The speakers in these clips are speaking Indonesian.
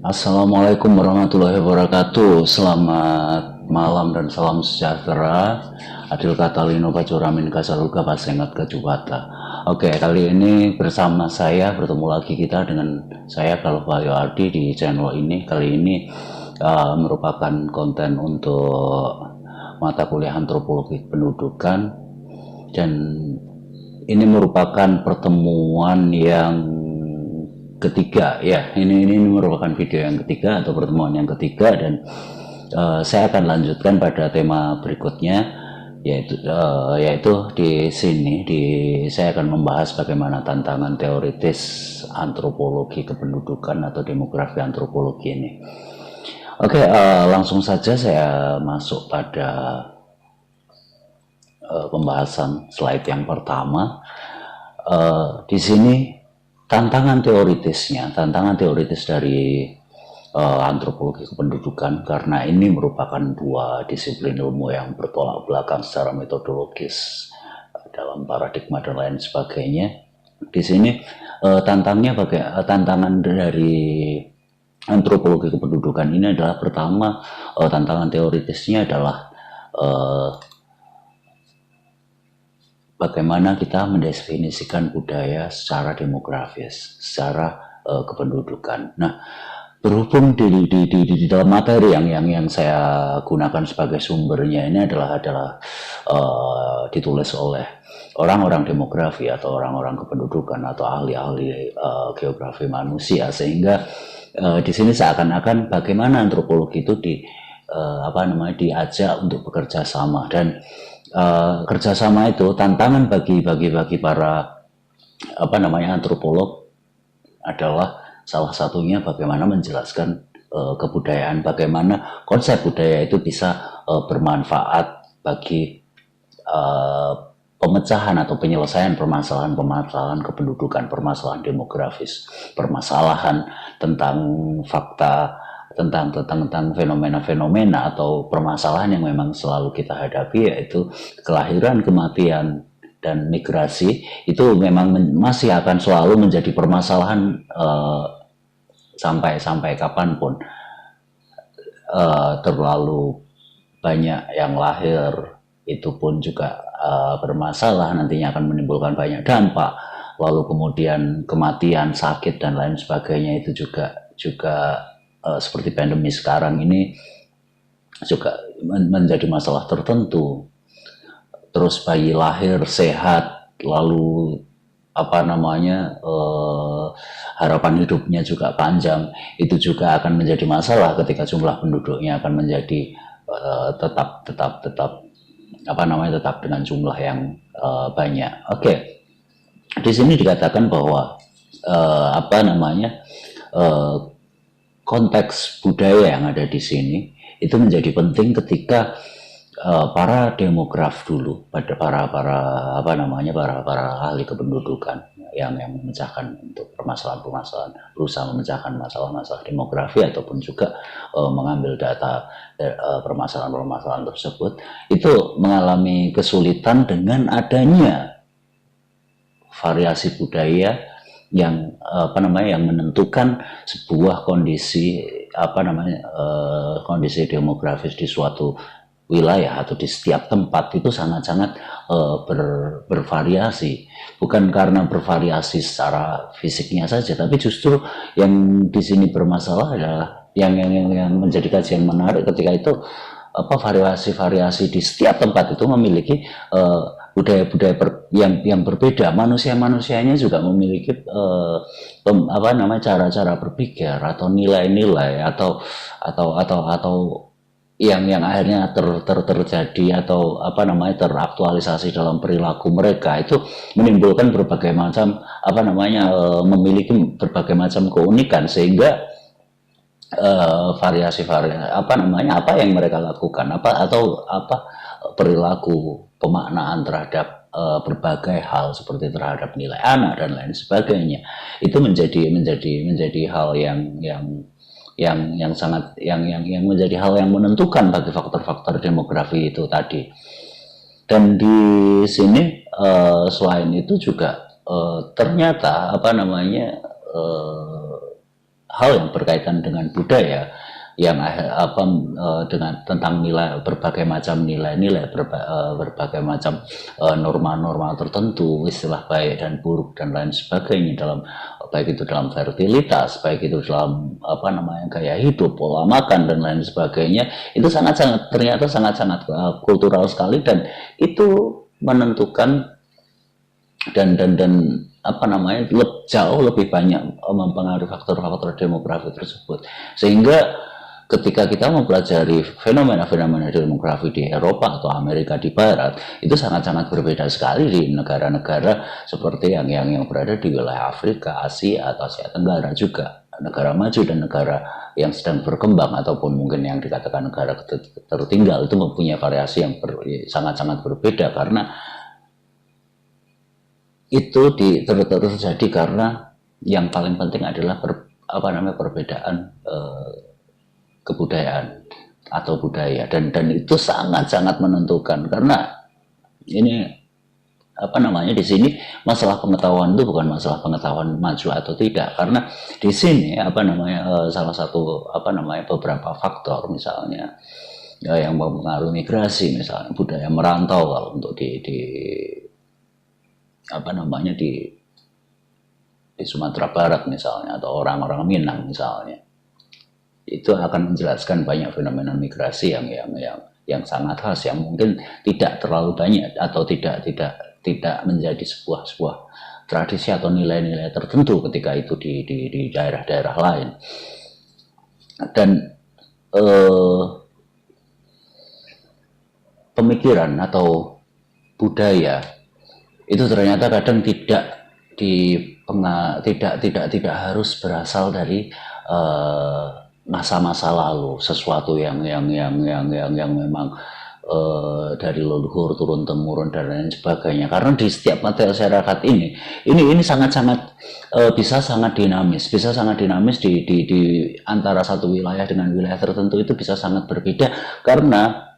Assalamualaikum warahmatullahi wabarakatuh. Selamat malam dan salam sejahtera. Adil kata lino pacuramin kasaruga pasengat kajubata. Oke, kali ini bersama saya bertemu lagi kita dengan saya Galvayo Ardi di channel ini. Kali ini merupakan konten untuk mata kuliah antropologi pendudukan, dan ini merupakan pertemuan yang ketiga ya. Ini merupakan video yang ketiga atau pertemuan yang ketiga, dan saya akan lanjutkan pada tema berikutnya, yaitu di sini saya akan membahas bagaimana tantangan teoritis antropologi kependudukan atau demografi antropologi ini. Oke, langsung saja saya masuk pada pembahasan slide yang pertama. Di sini tantangan teoritis dari antropologi kependudukan, karena ini merupakan dua disiplin ilmu yang bertolak belakang secara metodologis dalam paradigma dan lain sebagainya. Di sini tantangan dari antropologi kependudukan ini adalah, pertama, tantangan teoritisnya adalah eh, bagaimana kita mendefinisikan budaya secara demografis, secara kependudukan. Nah, berhubung di dalam materi yang saya gunakan sebagai sumbernya ini adalah ditulis oleh orang-orang demografi atau orang-orang kependudukan atau ahli-ahli geografi manusia, sehingga di sini seakan-akan bagaimana antropologi itu diajak untuk bekerja sama, dan kerjasama itu tantangan bagi para antropolog adalah salah satunya bagaimana menjelaskan kebudayaan, bagaimana konsep budaya itu bisa bermanfaat bagi uh, pemecahan atau penyelesaian permasalahan-permasalahan kependudukan, permasalahan demografis, permasalahan tentang fakta, tentang fenomena-fenomena atau permasalahan yang memang selalu kita hadapi, yaitu kelahiran, kematian, dan migrasi. Itu memang masih akan selalu menjadi permasalahan sampai kapanpun. Terlalu banyak yang lahir, itu pun juga bermasalah, nantinya akan menimbulkan banyak dampak. Lalu kemudian kematian, sakit, dan lain sebagainya itu juga seperti pandemi sekarang ini juga menjadi masalah tertentu. Terus bayi lahir sehat, lalu harapan hidupnya juga panjang, itu juga akan menjadi masalah ketika jumlah penduduknya akan menjadi tetap dengan jumlah yang banyak. Oke, di sini dikatakan bahwa uh, apa namanya uh, konteks budaya yang ada di sini itu menjadi penting ketika para demograf dulu, pada para ahli kependudukan yang memecahkan untuk permasalahan-permasalahan, berusaha memecahkan masalah-masalah demografi ataupun juga mengambil data permasalahan-permasalahan tersebut, itu mengalami kesulitan dengan adanya variasi budaya yang yang menentukan sebuah kondisi kondisi demografis di suatu wilayah atau di setiap tempat itu sangat-sangat bervariasi. Bukan karena bervariasi secara fisiknya saja, tapi justru yang di sini bermasalah adalah yang menjadi kajian menarik ketika itu, variasi-variasi di setiap tempat itu memiliki budaya-budaya yang berbeda. Manusia-manusianya juga memiliki cara-cara berpikir atau nilai-nilai atau yang akhirnya terjadi atau teraktualisasi dalam perilaku mereka, itu menimbulkan berbagai macam memiliki berbagai macam keunikan, sehingga variasi-variasi apa yang mereka lakukan, perilaku pemaknaan terhadap berbagai hal seperti terhadap nilai anak dan lain sebagainya, itu menjadi hal yang sangat yang menjadi hal yang menentukan bagi faktor-faktor demografi itu tadi. Dan di sini selain itu juga ternyata hal yang berkaitan dengan budaya yang dengan tentang nilai, berbagai macam nilai-nilai, berbagai macam norma-norma tertentu, istilah baik dan buruk dan lain sebagainya, dalam baik itu dalam fertilitas, baik itu dalam gaya hidup, pola makan dan lain sebagainya, itu sangat-sangat ternyata sangat-sangat kultural sekali, dan itu menentukan dan jauh lebih banyak mempengaruhi faktor-faktor demografi tersebut. Sehingga ketika kita mempelajari fenomena-fenomena demografi di Eropa atau Amerika di Barat, itu sangat-sangat berbeda sekali di negara-negara seperti yang berada di wilayah Afrika, Asia atau Asia Tenggara juga. Negara maju dan negara yang sedang berkembang ataupun mungkin yang dikatakan negara tertinggal itu mempunyai variasi yang sangat-sangat berbeda, karena itu terjadi karena yang paling penting adalah perbedaan kebudayaan atau budaya, dan itu sangat-sangat menentukan, karena ini di sini masalah pengetahuan itu bukan masalah pengetahuan maju atau tidak, karena di sini salah satu beberapa faktor misalnya yang mempengaruhi migrasi, misalnya budaya merantau kalau untuk di Sumatera Barat misalnya, atau orang-orang Minang misalnya, itu akan menjelaskan banyak fenomena migrasi yang sangat khas, yang mungkin tidak terlalu banyak atau tidak menjadi sebuah tradisi atau nilai-nilai tertentu ketika itu di daerah-daerah lain. Dan pemikiran atau budaya itu ternyata kadang tidak harus berasal dari masa-masa lalu, sesuatu yang memang dari leluhur turun temurun dan lain sebagainya. Karena di setiap masyarakat ini sangat-sangat bisa sangat dinamis di antara satu wilayah dengan wilayah tertentu, itu bisa sangat berbeda, karena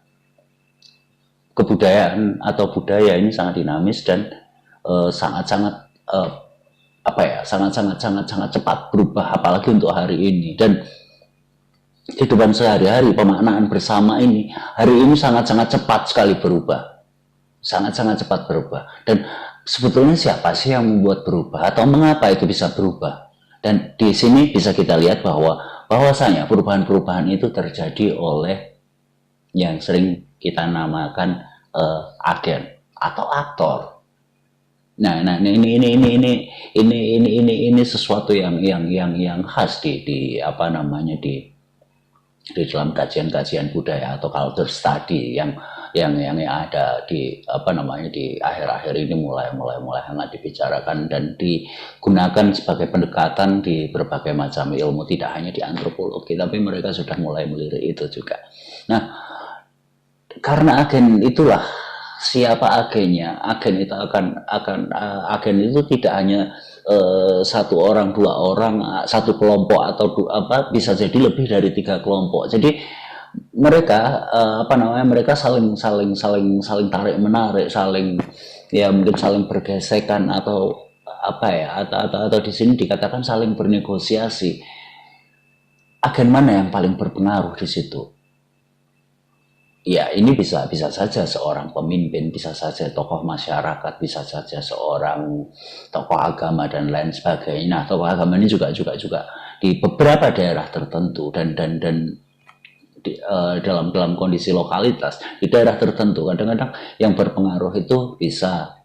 kebudayaan atau budaya ini sangat dinamis dan sangat-sangat cepat berubah, apalagi untuk hari ini. Dan kehidupan sehari-hari, pemaknaan bersama ini hari ini sangat-sangat cepat sekali berubah, sangat-sangat cepat berubah. Dan sebetulnya siapa sih yang membuat berubah atau mengapa itu bisa berubah? Dan di sini bisa kita lihat bahwasanya perubahan-perubahan itu terjadi oleh yang sering kita namakan agen atau aktor. Nah, ini sesuatu yang khas di dalam kajian-kajian budaya atau culture study yang ada di akhir-akhir ini mulai hangat dibicarakan dan digunakan sebagai pendekatan di berbagai macam ilmu, tidak hanya di antropologi, tapi mereka sudah mulai melirik itu juga. Nah, karena agen itulah, siapa agennya? Agen itu tidak hanya satu orang, dua orang, satu kelompok, atau bisa jadi lebih dari 3 kelompok. Jadi mereka mereka saling tarik menarik, mungkin saling bergesekan, atau atau di sini dikatakan saling bernegosiasi. Agen mana yang paling berpengaruh di situ? Ya, ini bisa saja seorang pemimpin, bisa saja tokoh masyarakat, bisa saja seorang tokoh agama dan lain sebagainya. Nah, tokoh agama ini juga di beberapa daerah tertentu dan dalam kondisi lokalitas di daerah tertentu, kadang-kadang yang berpengaruh itu bisa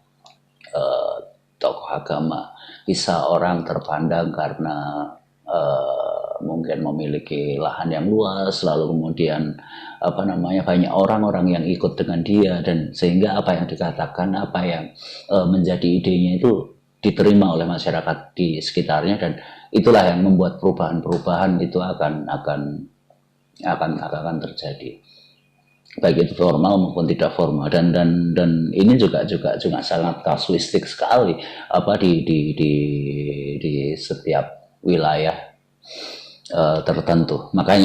tokoh agama, bisa orang terpandang karena mungkin memiliki lahan yang luas, lalu kemudian banyak orang-orang yang ikut dengan dia, dan sehingga apa yang dikatakan, apa yang menjadi idenya itu diterima oleh masyarakat di sekitarnya, dan itulah yang membuat perubahan-perubahan itu akan terjadi, baik itu formal maupun tidak formal. Dan ini juga sangat kasuistik sekali di setiap wilayah tertentu. Maka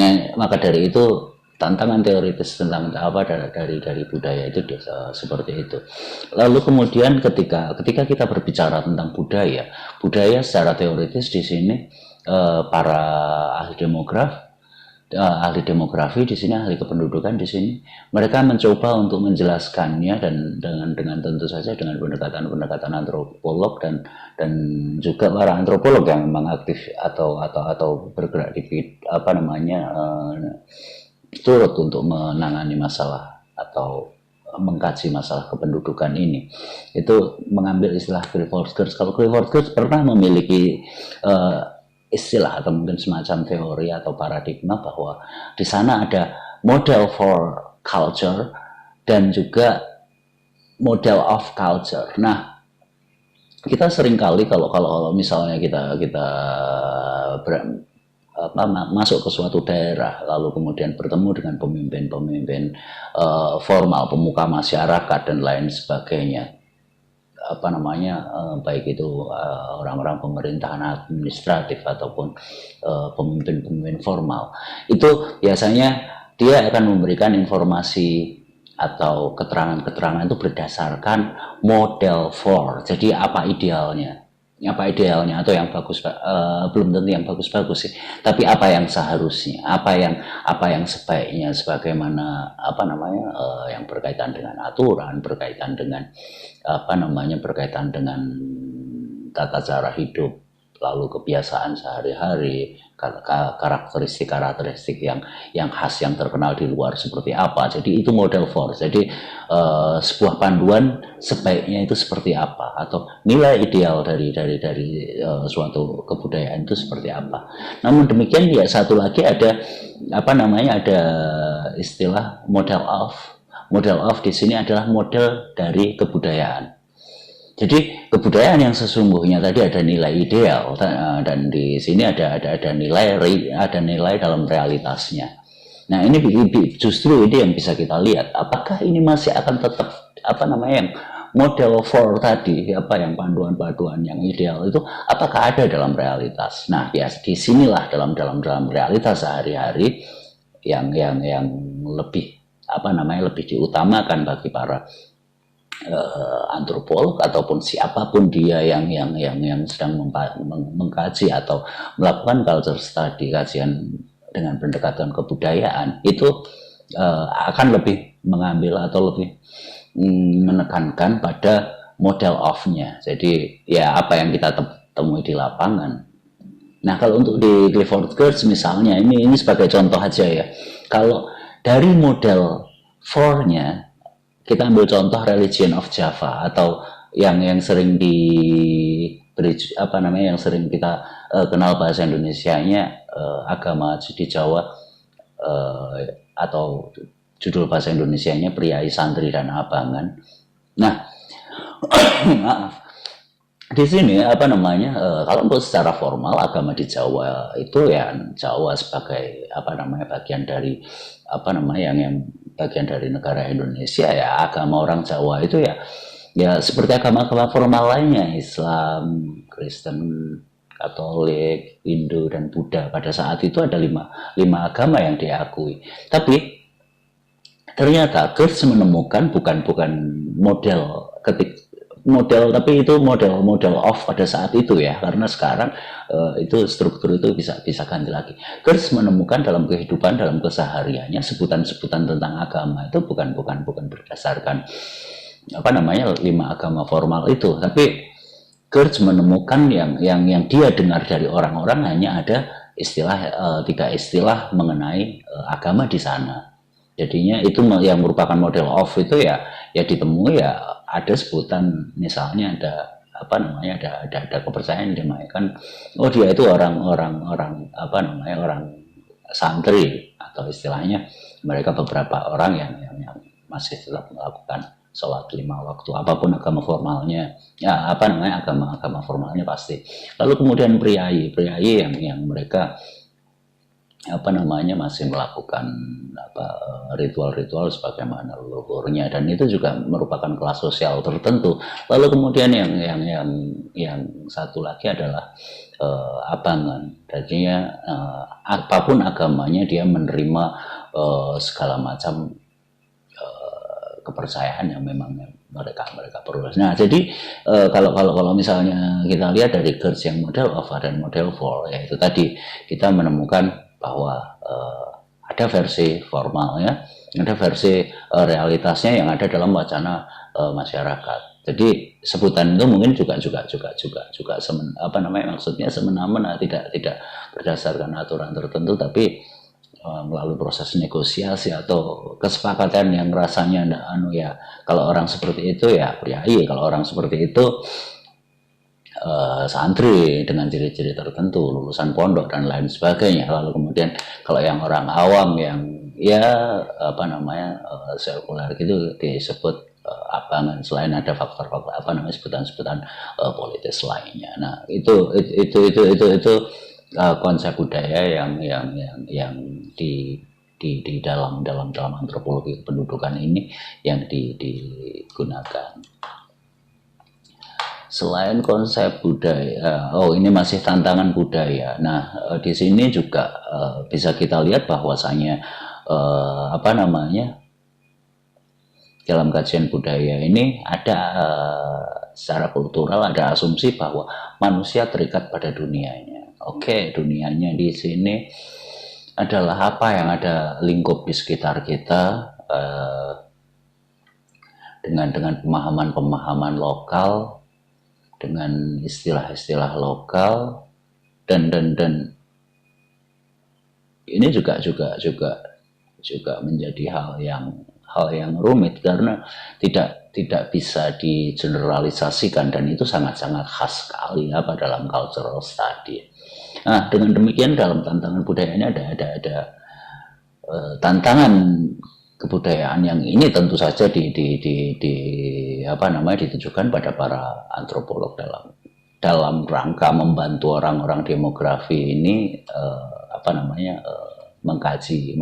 dari itu tantangan teoritis tentang dari budaya itu seperti itu. Lalu kemudian ketika kita berbicara tentang budaya secara teoritis di sini para ahli ahli demografi di sini, ahli kependudukan di sini, mereka mencoba untuk menjelaskannya dan dengan tentu saja dengan pendekatan antropolog dan juga para antropolog yang memang aktif atau bergerak di apa namanya turut untuk menangani masalah atau mengkaji masalah kependudukan ini. Itu mengambil istilah Clifford Geertz. Kalau Clifford Geertz pernah memiliki istilah atau mungkin semacam teori atau paradigma bahwa di sana ada model for culture dan juga model of culture. Nah, kita seringkali kalau misalnya kita masuk ke suatu daerah lalu kemudian bertemu dengan pemimpin-pemimpin formal, pemuka masyarakat dan lain sebagainya, apa namanya, baik itu orang-orang pemerintahan administratif ataupun pemimpin-pemimpin formal, itu biasanya dia akan memberikan informasi atau keterangan-keterangan itu berdasarkan model for. Jadi apa idealnya atau yang bagus, belum tentu yang bagus-bagus sih, tapi apa yang seharusnya, apa yang sebaiknya, sebagaimana apa namanya, yang berkaitan dengan aturan, berkaitan dengan apa namanya, berkaitan dengan tata cara hidup, lalu kebiasaan sehari-hari, karakteristik yang khas, yang terkenal di luar seperti apa. Jadi itu model for. Jadi sebuah panduan sebaiknya itu seperti apa, atau nilai ideal dari suatu kebudayaan itu seperti apa. Namun demikian ya, satu lagi ada apa namanya, ada istilah model of. Model of di sini adalah model dari kebudayaan. Jadi kebudayaan yang sesungguhnya tadi ada nilai ideal, dan di sini ada nilai dalam realitasnya. Nah, ini justru ini yang bisa kita lihat. Apakah ini masih akan tetap apa namanya, yang model for tadi, apa yang panduan-panduan yang ideal itu apakah ada dalam realitas? Nah, ya disinilah dalam realitas sehari-hari yang lebih apa namanya, lebih diutamakan bagi para antropolog ataupun siapapun dia yang sedang mengkaji atau melakukan culture study, kajian dengan pendekatan kebudayaan, itu akan lebih mengambil atau lebih menekankan pada model of-nya. Jadi ya apa yang kita temui di lapangan. Nah, kalau untuk di Clifford Geertz misalnya, ini sebagai contoh aja ya. Kalau dari model for-nya, kita ambil contoh Religion of Java, atau yang sering apa namanya, yang sering kita kenal bahasa Indonesianya, agama di Jawa, atau judul bahasa Indonesianya Priai, Santri dan Abangan. Nah, maaf. Di sini apa namanya, kalau untuk secara formal agama di Jawa itu ya, Jawa sebagai apa namanya, bagian dari apa namanya, yang bagian dari negara Indonesia, ya agama orang Jawa itu ya seperti agama-agama formal lainnya, Islam, Kristen, Katolik, Hindu dan Buddha. Pada saat itu ada lima agama yang diakui. Tapi ternyata Geertz menemukan bukan model tapi itu model off pada saat itu ya, karena sekarang itu struktur itu bisa ganti lagi. Geertz menemukan dalam kehidupan, dalam kesehariannya, sebutan-sebutan tentang agama itu bukan berdasarkan apa namanya 5 agama formal itu, tapi Geertz menemukan yang dia dengar dari orang-orang hanya ada istilah 3 istilah mengenai agama di sana. Jadinya itu yang merupakan model off itu ya ditemui ya, ada sebutan, misalnya ada apa namanya, ada kepercayaan yang dinamakan, oh dia itu orang apa namanya, orang santri, atau istilahnya mereka beberapa orang yang masih tetap melakukan sholat 5 waktu, apapun agama formalnya, ya apa namanya, agama formalnya pasti. Lalu kemudian priai yang mereka apa namanya, masih melakukan apa ritual-ritual sebagaimana leluhurnya, dan itu juga merupakan kelas sosial tertentu. Lalu kemudian yang satu lagi adalah abangan. Jadinya apapun agamanya dia menerima segala macam kepercayaan yang memang mereka perlu. Nah, jadi kalau misalnya kita lihat dari GERS yang model OVA dan model FOR, yaitu tadi kita menemukan bahwa ada versi formalnya, ada versi realitasnya yang ada dalam wacana masyarakat. Jadi sebutan itu mungkin juga maksudnya semena-mena, tidak berdasarkan aturan tertentu, tapi melalui proses negosiasi atau kesepakatan yang rasanya ya kalau orang seperti itu ya priai, kalau orang seperti itu santri dengan ciri-ciri tertentu, lulusan pondok dan lain sebagainya. Lalu kemudian kalau yang orang awam yang ya sekuler gitu disebut abangan, selain ada faktor-faktor sebutan-sebutan politis lainnya. Nah, itu konsep budaya yang di dalam antropologi kependudukan ini yang digunakan. Selain konsep budaya, ini masih tantangan budaya. Nah, di sini juga bisa kita lihat bahwasanya dalam kajian budaya ini ada secara kultural ada asumsi bahwa manusia terikat pada dunianya. Oke, dunianya di sini adalah apa yang ada lingkup di sekitar kita dengan pemahaman lokal, dengan istilah-istilah lokal, dan ini juga menjadi hal yang rumit karena tidak bisa digeneralisasikan, dan itu sangat-sangat khas sekali dalam cultural study. Nah, dengan demikian dalam tantangan budaya ini ada tantangan kebudayaan yang ini tentu saja ditujukan pada para antropolog dalam rangka membantu orang-orang demografi ini mengkaji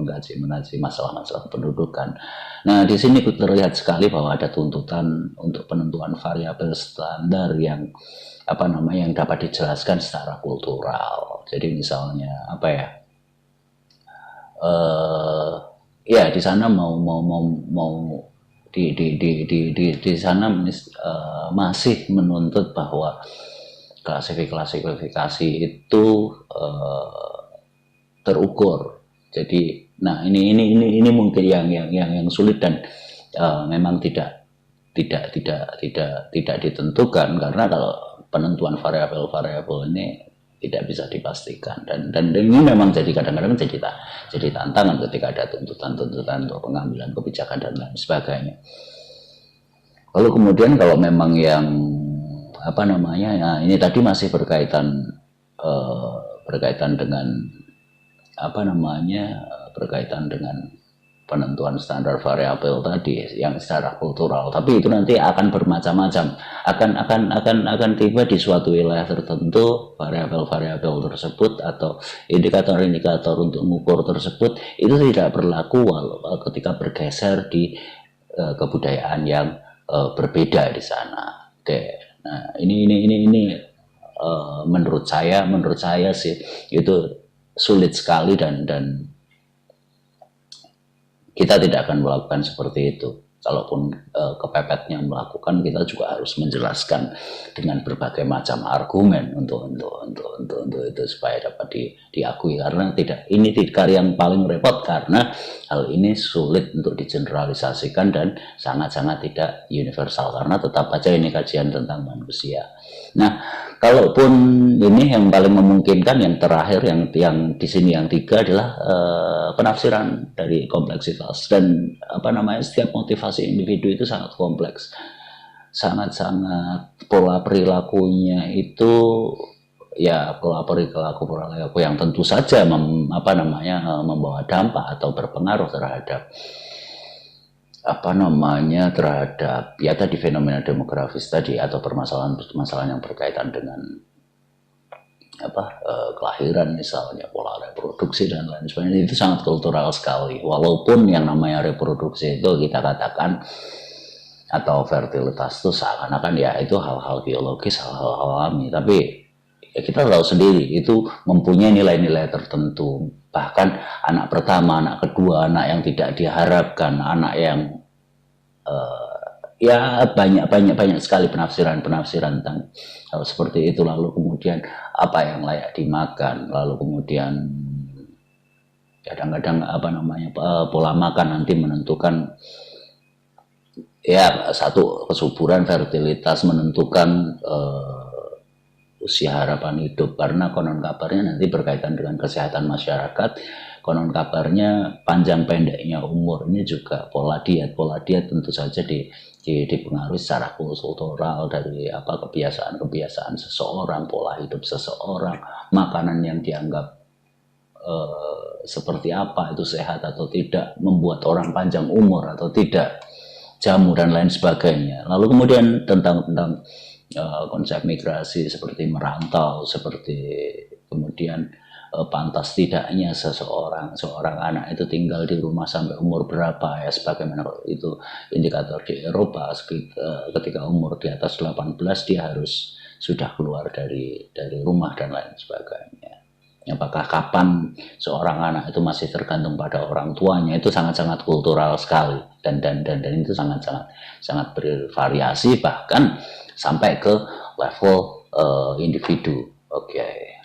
masalah-masalah pendudukan. Nah, di sini terlihat sekali bahwa ada tuntutan untuk penentuan variabel standar yang yang dapat dijelaskan secara kultural. Jadi misalnya di sana di sana masih menuntut bahwa klasifikasi itu terukur. Jadi, nah ini mungkin yang sulit dan memang tidak ditentukan, karena kalau penentuan variabel ini tidak bisa dipastikan, dan ini memang jadi kadang-kadang jadi tantangan ketika ada tuntutan untuk pengambilan kebijakan dan lain sebagainya. Lalu kemudian kalau memang yang ini tadi masih berkaitan dengan penentuan standar variabel tadi yang secara kultural, tapi itu nanti akan bermacam-macam, akan tiba di suatu wilayah tertentu variabel tersebut atau indikator-indikator untuk mengukur tersebut itu tidak berlaku ketika bergeser di kebudayaan yang berbeda di sana. Oke. Nah, ini menurut saya sih itu sulit sekali, dan kita tidak akan melakukan seperti itu. Kalaupun kepepetnya melakukan, kita juga harus menjelaskan dengan berbagai macam argumen untuk itu supaya dapat diakui, karena ini yang paling repot karena hal ini sulit untuk digeneralisasikan dan sangat-sangat tidak universal, karena tetap aja ini kajian tentang manusia. Nah, kalaupun ini yang paling memungkinkan, yang terakhir yang di sini yang 3 adalah penafsiran dari kompleksitas, dan setiap motivasi individu itu sangat kompleks, sangat pola perilakunya itu ya pola perilaku yang tentu saja membawa dampak atau berpengaruh terhadap ya tadi fenomena demografis tadi, atau permasalahan yang berkaitan dengan kelahiran misalnya, pola reproduksi dan lain sebagainya. Itu sangat kultural sekali, walaupun yang namanya reproduksi itu kita katakan atau fertilitas itu seakan-akan ya itu hal-hal biologis, hal-hal alami, tapi ya kita tahu sendiri itu mempunyai nilai-nilai tertentu. Bahkan anak pertama, anak kedua, anak yang tidak diharapkan, anak yang ya banyak sekali penafsiran tentang hal seperti itu. Lalu kemudian apa yang layak dimakan, lalu kemudian kadang-kadang pola makan nanti menentukan ya satu kesuburan, fertilitas, menentukan usia harapan hidup, karena konon kabarnya nanti berkaitan dengan kesehatan masyarakat. Konon kabarnya panjang pendeknya umur ini juga pola diet tentu saja dipengaruhi secara kultural dari kebiasaan seseorang, pola hidup seseorang, makanan yang dianggap seperti apa itu sehat atau tidak, membuat orang panjang umur atau tidak, jamu dan lain sebagainya. Lalu kemudian tentang konsep migrasi seperti merantau, seperti kemudian pantas tidaknya seorang anak itu tinggal di rumah sampai umur berapa, ya sebagaimana itu indikator di Eropa, ketika umur di atas 18 dia harus sudah keluar dari rumah dan lain sebagainya. Apakah kapan seorang anak itu masih tergantung pada orang tuanya, itu sangat-sangat kultural sekali, dan itu sangat bervariasi bahkan sampai ke level individu. Oke.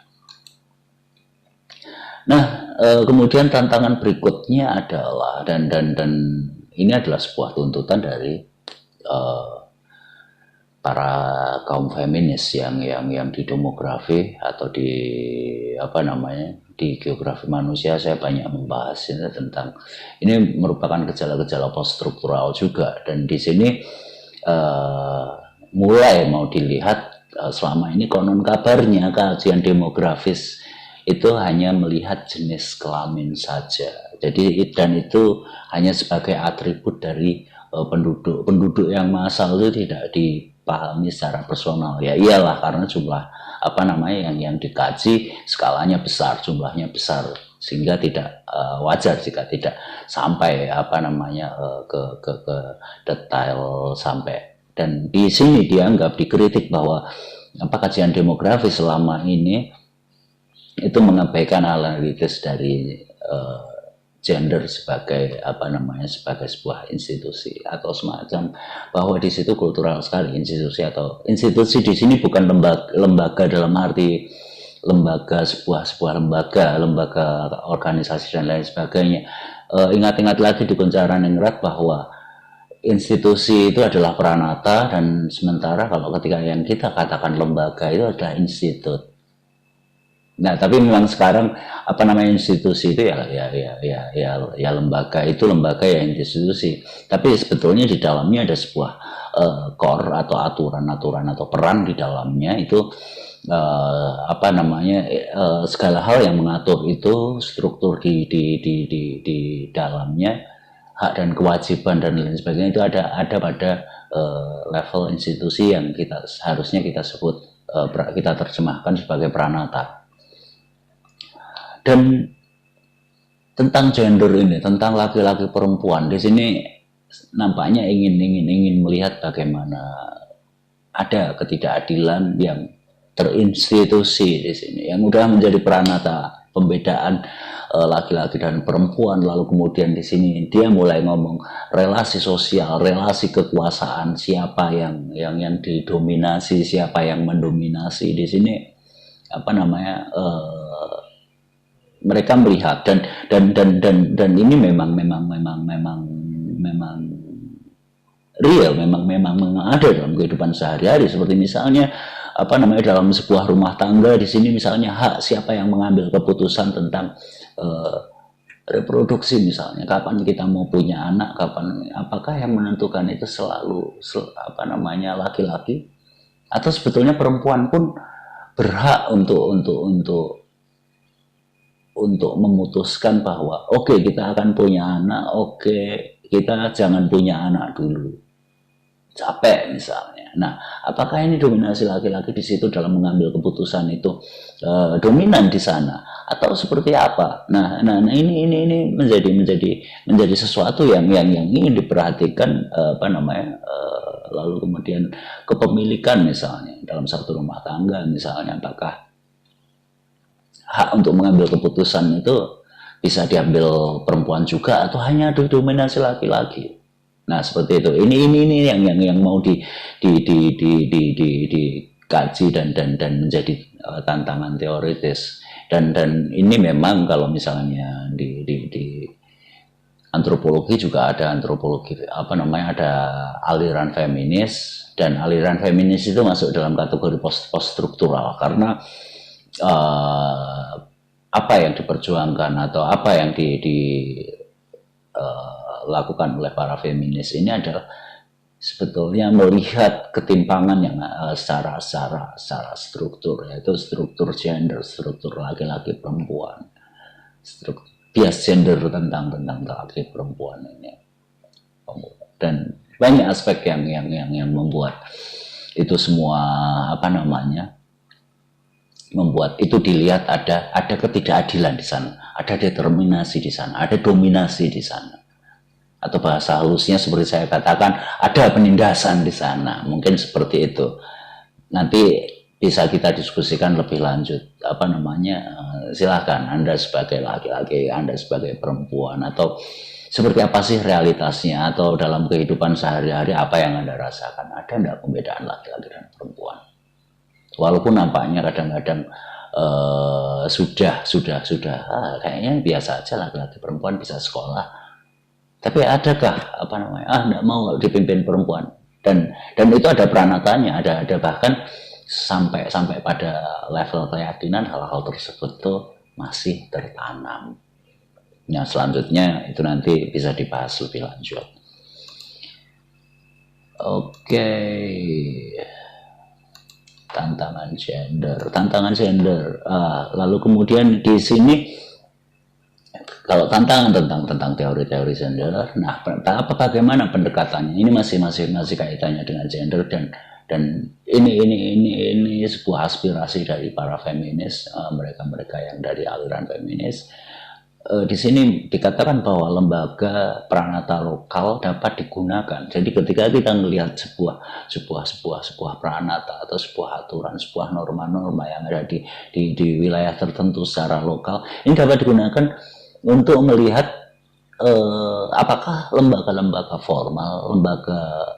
Nah, kemudian tantangan berikutnya adalah dan ini adalah sebuah tuntutan dari para kaum feminis yang di demografi atau di di geografi manusia. Saya banyak membahas ini tentang ini merupakan gejala-gejala post struktural juga, dan di sini mulai mau dilihat selama ini konon kabarnya kajian demografis itu hanya melihat jenis kelamin saja. Jadi dan itu hanya sebagai atribut dari penduduk yang massal itu tidak dipahami secara personal. Ya iyalah, karena jumlah yang dikaji skalanya besar, jumlahnya besar, sehingga tidak wajar jika tidak sampai ke detail sampai. Dan di sini dianggap dikritik bahwa kajian demografi selama ini itu mengabaikan analisis dari gender sebagai sebagai sebuah institusi atau semacam, bahwa di situ kultural sekali institusi di sini bukan lembaga dalam arti lembaga sebuah lembaga organisasi dan lain sebagainya. Ingat lagi di Pencarian bahwa institusi itu adalah pranata, dan sementara kalau ketika yang kita katakan lembaga itu adalah institut. Nah, tapi memang sekarang institusi itu ya lembaga ya institusi. Tapi sebetulnya di dalamnya ada sebuah core atau aturan atau peran di dalamnya itu segala hal yang mengatur itu, struktur di dalamnya, hak dan kewajiban dan lain sebagainya itu ada pada level institusi yang harusnya kita sebut kita terjemahkan sebagai pranata. Dan tentang gender ini, tentang laki-laki perempuan, di sini nampaknya ingin melihat bagaimana ada ketidakadilan yang terinstitusi di sini, yang udah menjadi pranata pembedaan laki-laki dan perempuan. Lalu kemudian di sini dia mulai ngomong relasi sosial, relasi kekuasaan, siapa yang didominasi, siapa yang mendominasi. Di sini mereka melihat dan ini memang real, memang ada dalam kehidupan sehari-hari. Seperti misalnya dalam sebuah rumah tangga di sini, misalnya hak siapa yang mengambil keputusan tentang reproduksi, misalnya kapan kita mau punya anak, apakah yang menentukan itu selalu laki-laki, atau sebetulnya perempuan pun berhak untuk memutuskan bahwa oke, kita akan punya anak, oke, kita jangan punya anak dulu, capek misalnya. Nah, apakah ini dominasi laki-laki di situ dalam mengambil keputusan itu dominan di sana, atau seperti apa? Nah ini menjadi sesuatu yang ingin diperhatikan, lalu kemudian kepemilikan misalnya dalam satu rumah tangga misalnya, apakah hak untuk mengambil keputusan itu bisa diambil perempuan juga atau hanya didominasi laki-laki? Nah, seperti itu. Ini yang mau dikaji dan menjadi tantangan teoritis. Dan ini memang kalau misalnya di antropologi juga ada antropologi apa namanya, ada aliran feminis, dan aliran feminis itu masuk dalam kategori post struktural karena uh, apa yang diperjuangkan atau apa yang dilakukan oleh para feminis ini adalah sebetulnya melihat ketimpangan yang secara struktur, yaitu struktur gender, struktur laki-laki perempuan, struktur bias gender tentang laki perempuan ini, dan banyak aspek yang membuat itu semua apa namanya, membuat itu dilihat ada ketidakadilan di sana, ada determinasi di sana, ada dominasi di sana, atau bahasa halusnya seperti saya katakan ada penindasan di sana, mungkin seperti itu. Nanti bisa kita diskusikan lebih lanjut, apa namanya, silahkan Anda sebagai laki-laki, Anda sebagai perempuan, atau seperti apa sih realitasnya, atau dalam kehidupan sehari-hari apa yang Anda rasakan, ada enggak pembedaan laki-laki dan perempuan? Walaupun nampaknya kadang-kadang sudah kayaknya biasa aja laki-laki perempuan bisa sekolah, tapi adakah apa namanya, enggak mau dipimpin perempuan, dan itu ada peranatanya, ada bahkan sampai pada level keyakinan hal-hal tersebut tuh masih tertanam. Nah, selanjutnya itu nanti bisa dibahas lebih lanjut. Oke. Tantangan gender. Lalu kemudian di sini kalau tantangan tentang teori-teori gender, nah bagaimana pendekatannya? Ini masih kaitannya dengan gender, dan ini sebuah aspirasi dari para feminis, mereka yang dari aliran feminis. Di sini dikatakan bahwa lembaga peranata lokal dapat digunakan. Jadi ketika kita melihat sebuah peranata atau sebuah aturan, sebuah norma-norma yang ada di wilayah tertentu secara lokal, ini dapat digunakan untuk melihat apakah lembaga-lembaga formal, lembaga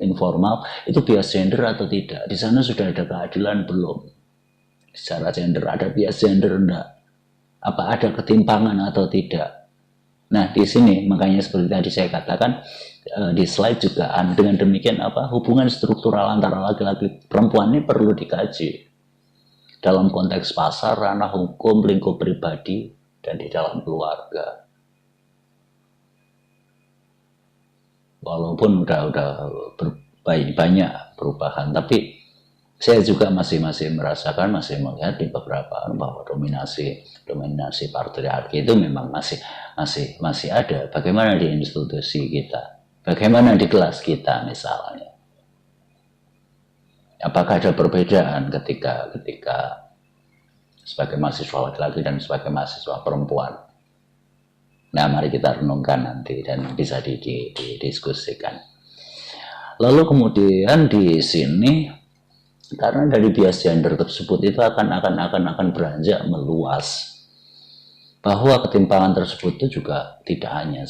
informal itu bias gender atau tidak. Di sana sudah ada keadilan belum? Secara gender ada bias gender enggak? Apa ada ketimpangan atau tidak? Nah, di sini makanya seperti tadi saya katakan di slide juga, dengan demikian apa hubungan struktural antara laki-laki perempuan ini perlu dikaji dalam konteks pasar, ranah hukum, lingkup pribadi, dan di dalam keluarga. Walaupun udah banyak perubahan, tapi saya juga masih merasakan, masih melihat di beberapa bahwa dominasi patriarki itu memang masih ada. Bagaimana di institusi kita, bagaimana di kelas kita misalnya, apakah ada perbedaan ketika sebagai mahasiswa laki-laki dan sebagai mahasiswa perempuan? Nah, mari kita renungkan nanti dan bisa didiskusikan. Lalu kemudian di sini, karena dari bias gender tersebut itu akan beranjak meluas, bahwa ketimpangan tersebut itu juga tidak hanya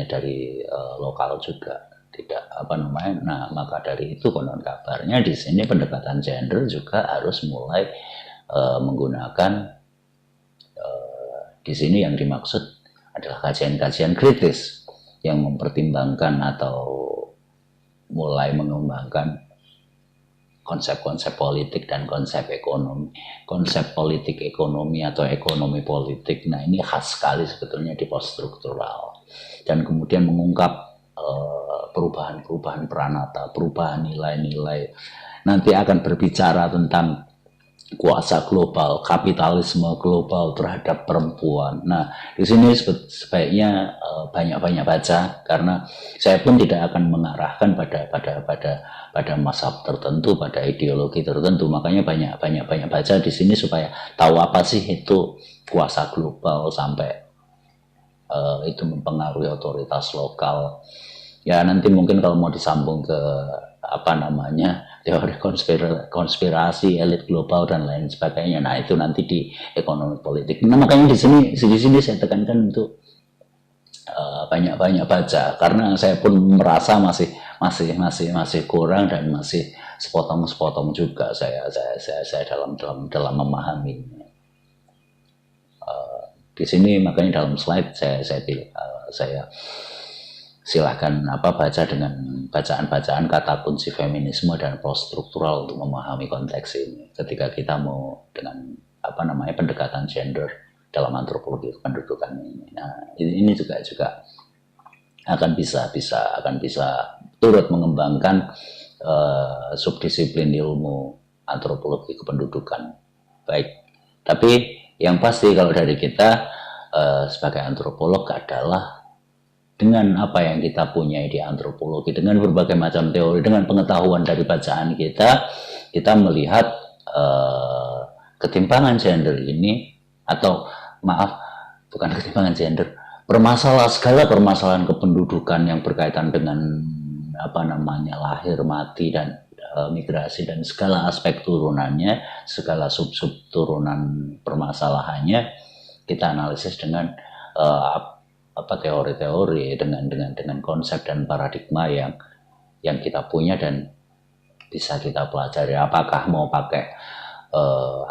dari lokal juga, tidak apa namanya. Nah, maka dari itu konon kabarnya di sini pendekatan gender juga harus mulai menggunakan di sini yang dimaksud adalah kajian-kajian kritis yang mempertimbangkan atau mulai mengembangkan konsep-konsep politik dan konsep ekonomi, konsep politik ekonomi atau ekonomi politik. Nah, ini khas sekali sebetulnya di post struktural, dan kemudian mengungkap perubahan peranata, perubahan nilai-nilai. Nanti akan berbicara tentang kuasa global, kapitalisme global terhadap perempuan. Nah, di sini sebaiknya banyak-banyak baca, karena saya pun tidak akan mengarahkan pada masa tertentu, pada ideologi tertentu. Makanya banyak baca di sini supaya tahu apa sih itu kuasa global sampai itu mempengaruhi otoritas lokal. Ya, nanti mungkin kalau mau disambung ke apa namanya, teori konspirasi elit global dan lain sebagainya. Nah, itu nanti di ekonomi politik. Nah, makanya di sini saya tekankan untuk banyak-banyak baca, karena saya pun merasa masih kurang dan masih sepotong-sepotong juga saya dalam memahaminya. Di sini makanya dalam slide saya silahkan baca dengan bacaan-bacaan kata kunci feminisme dan post-struktural untuk memahami konteks ini ketika kita mau dengan pendekatan gender dalam antropologi kependudukan ini. Nah, ini juga akan bisa turut mengembangkan subdisiplin ilmu antropologi kependudukan. Baik, tapi yang pasti kalau dari kita sebagai antropolog adalah dengan apa yang kita punya di antropologi, dengan berbagai macam teori, dengan pengetahuan dari bacaan kita melihat ketimpangan gender ini, atau bukan ketimpangan gender, segala permasalahan kependudukan yang berkaitan dengan lahir, mati, dan migrasi, dan segala aspek turunannya, segala sub-sub turunan permasalahannya, kita analisis dengan teori-teori, dengan konsep dan paradigma yang kita punya dan bisa kita pelajari. Apakah mau pakai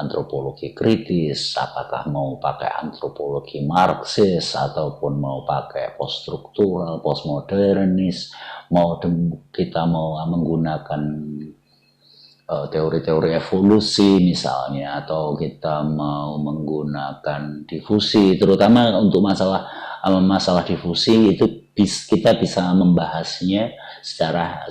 antropologi kritis, apakah mau pakai antropologi marxis, ataupun mau pakai post-struktural, postmodernis, kita mau menggunakan teori-teori evolusi misalnya, atau kita mau menggunakan difusi, terutama untuk masalah difusi itu kita bisa membahasnya secara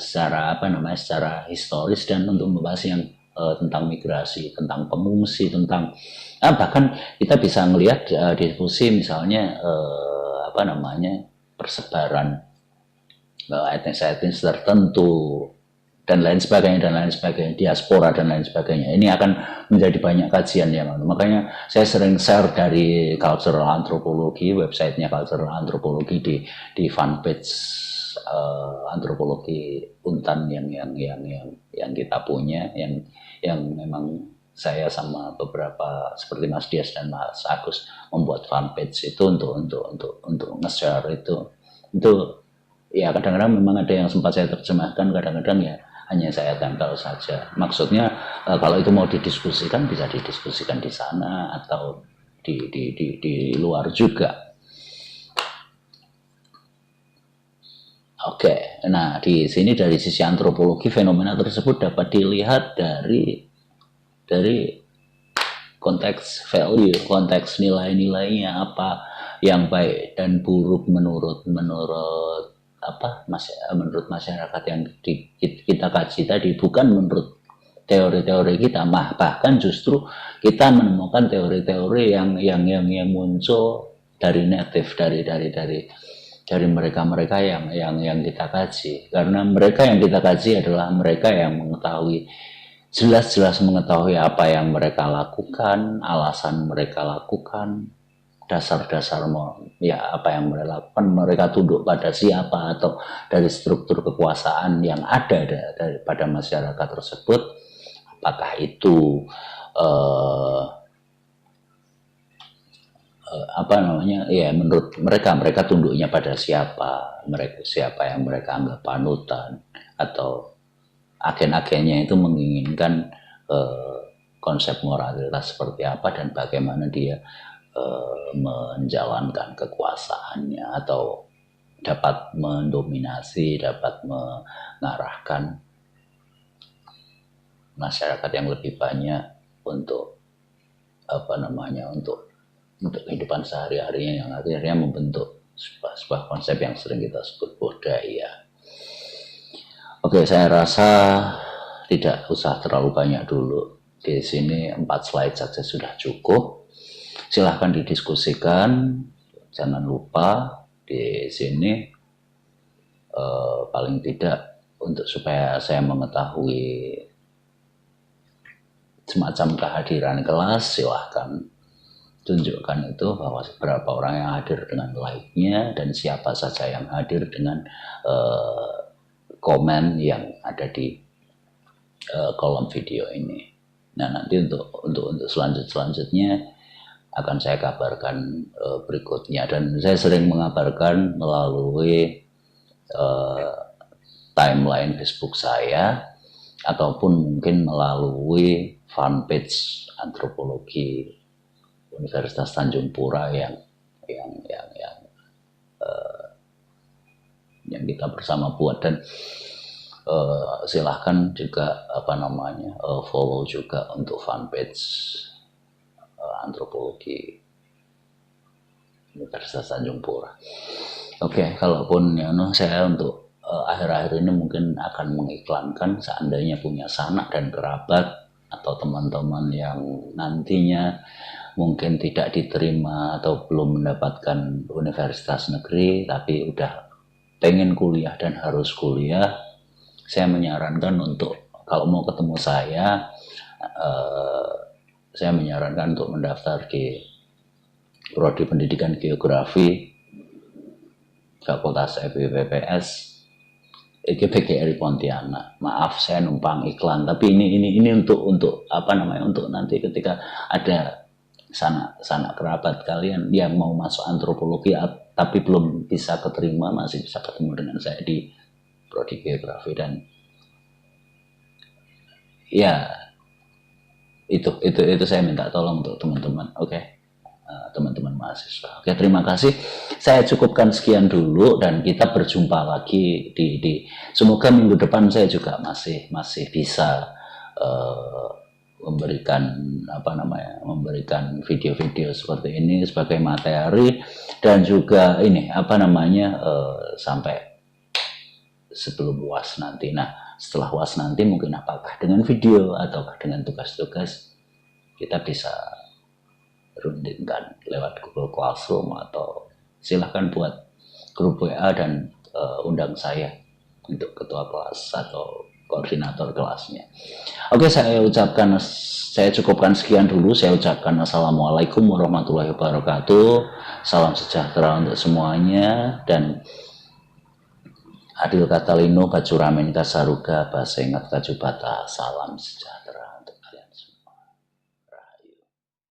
historis, dan untuk membahas yang tentang migrasi, tentang pengungsi, tentang bahkan kita bisa melihat difusi misalnya persebaran etnis tertentu dan lain sebagainya, diaspora dan lain sebagainya. Ini akan menjadi banyak kajian ya, makanya saya sering share dari Cultural Anthropology, websitenya Cultural Anthropology di fanpage antropologi Untan yang kita punya, yang memang saya sama beberapa seperti Mas Dias dan Mas Agus membuat fanpage itu untuk nge-share itu ya. Kadang-kadang memang ada yang sempat saya terjemahkan, kadang-kadang ya hanya saya tempel saja. Maksudnya kalau itu mau didiskusikan, bisa didiskusikan di sana atau di luar juga. Oke, nah di sini dari sisi antropologi fenomena tersebut dapat dilihat dari konteks value, konteks nilai-nilainya apa yang baik dan buruk menurut masyarakat yang kita kaji tadi, bukan menurut teori-teori kita, bahkan justru kita menemukan teori-teori yang muncul dari native, dari mereka yang kita kaji, karena mereka yang kita kaji adalah mereka yang jelas mengetahui apa yang mereka lakukan, alasan mereka lakukan, dasar-dasar apa yang mereka lakukan, mereka tunduk pada siapa, atau dari struktur kekuasaan yang ada pada masyarakat tersebut, apakah itu menurut mereka tunduknya pada siapa yang mereka anggap panutan, atau agen-agennya itu menginginkan konsep moralitas seperti apa, dan bagaimana dia menjalankan kekuasaannya, atau dapat mendominasi, dapat mengarahkan masyarakat yang lebih banyak untuk untuk kehidupan sehari-harinya, yang akhirnya membentuk sebuah konsep yang sering kita sebut budaya. Oke, saya rasa tidak usah terlalu banyak dulu. Di sini 4 slide saja sudah cukup. Silahkan didiskusikan. Jangan lupa di sini paling tidak supaya saya mengetahui semacam kehadiran kelas, silahkan tunjukkan itu bahwa berapa orang yang hadir dengan like-nya, dan siapa saja yang hadir dengan komen yang ada di kolom video ini. Nah, nanti untuk selanjutnya akan saya kabarkan berikutnya, dan saya sering mengabarkan melalui timeline Facebook saya ataupun mungkin melalui fanpage antropologi Universitas Tanjung Pura yang yang yang, yang kita bersama buat. Dan silahkan juga follow juga untuk fanpage antropologi Universitas Tanjung Pura. Oke, kalaupun saya untuk akhir-akhir ini mungkin akan mengiklankan, seandainya punya sanak dan kerabat atau teman-teman yang nantinya mungkin tidak diterima atau belum mendapatkan universitas negeri tapi udah pengen kuliah dan harus kuliah, saya menyarankan untuk kalau mau ketemu saya menyarankan untuk mendaftar di Prodi Pendidikan Geografi Fakultas FIPPS PGRI Pontianak. Maaf saya numpang iklan, tapi ini untuk untuk nanti ketika ada sanak kerabat kalian yang mau masuk antropologi tapi belum bisa keterima, masih bisa ketemu dengan saya di Prodi Geografi. Dan ya itu saya minta tolong untuk teman-teman, oke? Teman-teman mahasiswa. Oke, terima kasih. Saya cukupkan sekian dulu dan kita berjumpa lagi di semoga minggu depan saya juga masih bisa memberikan video-video seperti ini sebagai materi, dan juga sampai sebelum UAS nanti. Nah, setelah UAS nanti mungkin apakah dengan video ataukah dengan tugas-tugas kita bisa rundingkan lewat Google Classroom, atau silahkan buat grup WA dan undang saya untuk ketua kelas atau koordinator kelasnya. Oke, saya cukupkan sekian dulu. Saya ucapkan assalamualaikum warahmatullahi wabarakatuh. Salam sejahtera untuk semuanya, dan Adil Katalino Kacuramin Kasaruga Basengat Kajubata. Salam sejahtera untuk kalian semua.